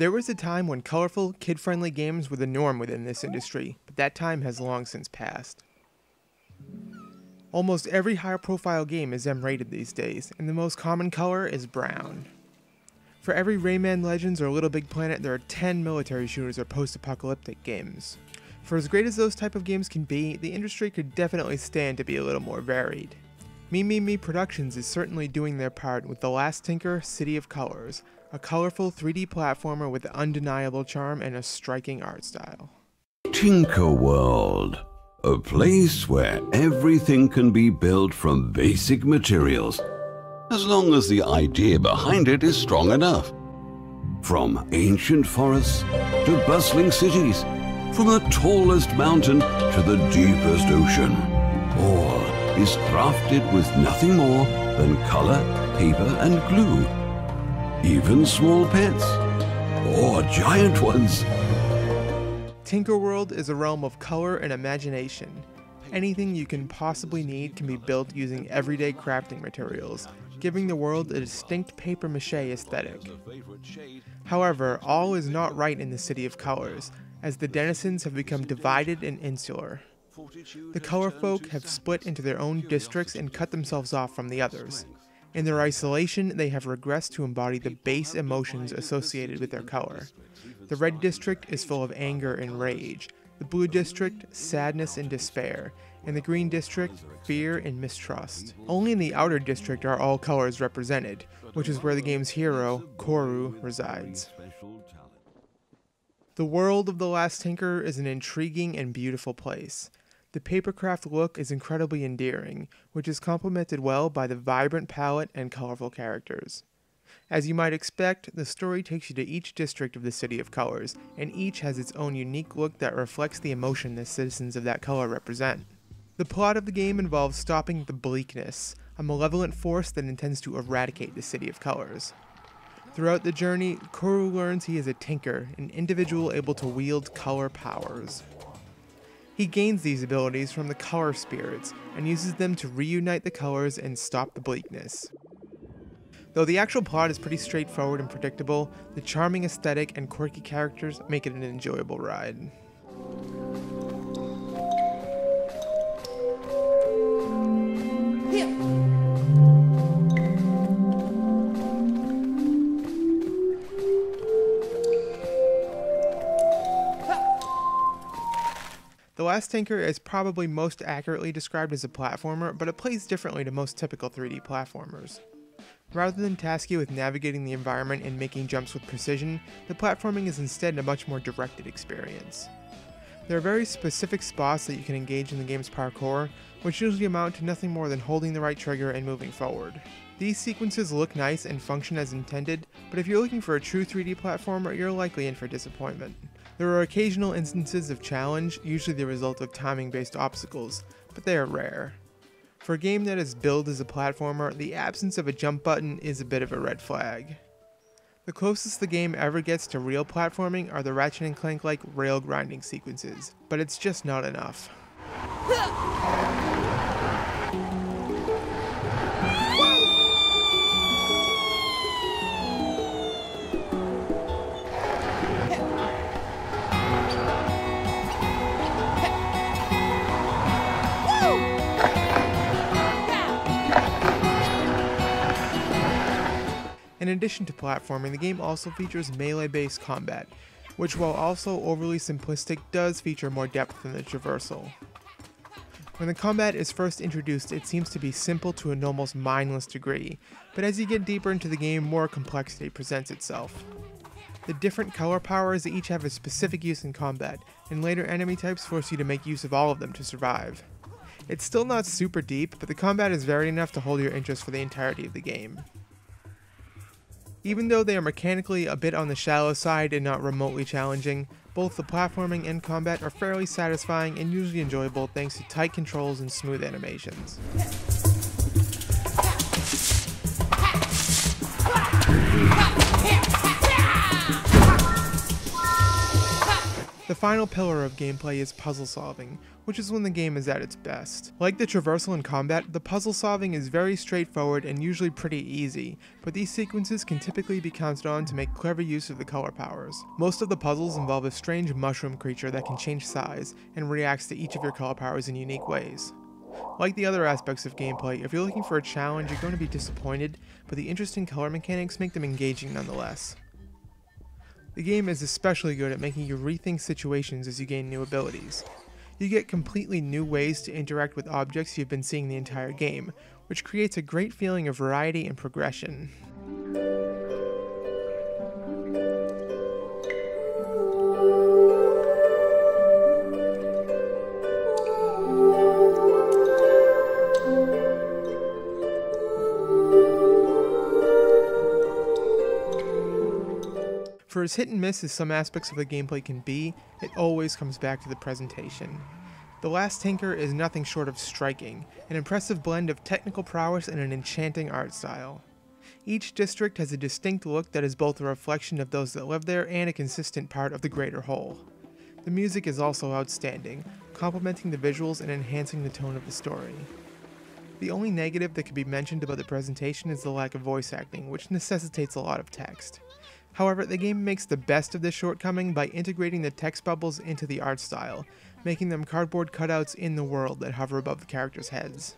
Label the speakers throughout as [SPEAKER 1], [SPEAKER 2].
[SPEAKER 1] There was a time when colorful, kid-friendly games were the norm within this industry, but that time has long since passed. Almost every high-profile game is M-rated these days, and the most common color is brown. For every Rayman Legends or Little Big Planet, there are 10 military shooters or post-apocalyptic games. For as great as those type of games can be, the industry could definitely stand to be a little more varied. Me Productions is certainly doing their part with The Last Tinker: City of Colors, a colorful 3D platformer with undeniable charm and a striking art style.
[SPEAKER 2] Tinker World, a place where everything can be built from basic materials, as long as the idea behind it is strong enough. From ancient forests to bustling cities, from the tallest mountain to the deepest ocean, all is crafted with nothing more than color, paper, and glue. Even small pets, or giant ones.
[SPEAKER 1] Tinker World is a realm of color and imagination. Anything you can possibly need can be built using everyday crafting materials, giving the world a distinct papier-mâché aesthetic. However, all is not right in the City of Colors, as the denizens have become divided and insular. The color folk have split into their own districts and cut themselves off from the others. In their isolation, they have regressed to embody the base emotions associated with their color. The red district is full of anger and rage, the blue district, sadness and despair, and the green district, fear and mistrust. Only in the outer district are all colors represented, which is where the game's hero, Koru, resides. The world of The Last Tinker is an intriguing and beautiful place. The papercraft look is incredibly endearing, which is complemented well by the vibrant palette and colorful characters. As you might expect, the story takes you to each district of the City of Colors, and each has its own unique look that reflects the emotion the citizens of that color represent. The plot of the game involves stopping the Bleakness, a malevolent force that intends to eradicate the City of Colors. Throughout the journey, Koru learns he is a tinker, an individual able to wield color powers. He gains these abilities from the color spirits, and uses them to reunite the colors and stop the bleakness. Though the actual plot is pretty straightforward and predictable, the charming aesthetic and quirky characters make it an enjoyable ride. The Last Tinker is probably most accurately described as a platformer, but it plays differently to most typical 3D platformers. Rather than task you with navigating the environment and making jumps with precision, the platforming is instead a much more directed experience. There are very specific spots that you can engage in the game's parkour, which usually amount to nothing more than holding the right trigger and moving forward. These sequences look nice and function as intended, but if you're looking for a true 3D platformer, you're likely in for disappointment. There are occasional instances of challenge, usually the result of timing-based obstacles, but they are rare. For a game that is billed as a platformer, the absence of a jump button is a bit of a red flag. The closest the game ever gets to real platforming are the Ratchet & Clank-like rail grinding sequences, but it's just not enough. In addition to platforming, the game also features melee-based combat, which while also overly simplistic does feature more depth than the traversal. When the combat is first introduced, it seems to be simple to an almost mindless degree, but as you get deeper into the game, more complexity presents itself. The different color powers each have a specific use in combat, and later enemy types force you to make use of all of them to survive. It's still not super deep, but the combat is varied enough to hold your interest for the entirety of the game. Even though they are mechanically a bit on the shallow side and not remotely challenging, both the platforming and combat are fairly satisfying and usually enjoyable thanks to tight controls and smooth animations. The final pillar of gameplay is puzzle solving, which is when the game is at its best. Like the traversal and combat, the puzzle solving is very straightforward and usually pretty easy, but these sequences can typically be counted on to make clever use of the color powers. Most of the puzzles involve a strange mushroom creature that can change size and reacts to each of your color powers in unique ways. Like the other aspects of gameplay, if you're looking for a challenge, you're going to be disappointed, but the interesting color mechanics make them engaging nonetheless. The game is especially good at making you rethink situations as you gain new abilities. You get completely new ways to interact with objects you've been seeing the entire game, which creates a great feeling of variety and progression. For as hit and miss as some aspects of the gameplay can be, it always comes back to the presentation. The Last Tinker is nothing short of striking, an impressive blend of technical prowess and an enchanting art style. Each district has a distinct look that is both a reflection of those that live there and a consistent part of the greater whole. The music is also outstanding, complementing the visuals and enhancing the tone of the story. The only negative that can be mentioned about the presentation is the lack of voice acting, which necessitates a lot of text. However, the game makes the best of this shortcoming by integrating the text bubbles into the art style, making them cardboard cutouts in the world that hover above the characters' heads.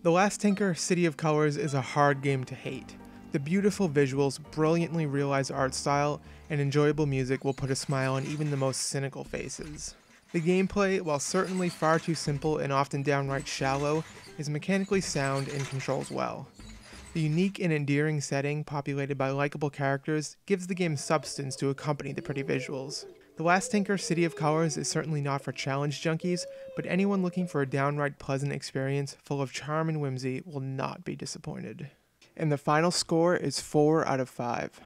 [SPEAKER 1] The Last Tinker, City of Colors is a hard game to hate. The beautiful visuals, brilliantly realized art style, and enjoyable music will put a smile on even the most cynical faces. The gameplay, while certainly far too simple and often downright shallow, is mechanically sound and controls well. The unique and endearing setting, populated by likable characters, gives the game substance to accompany the pretty visuals. The Last Tinker, City of Colors is certainly not for challenge junkies, but anyone looking for a downright pleasant experience full of charm and whimsy will not be disappointed. And the final score is 4 out of 5.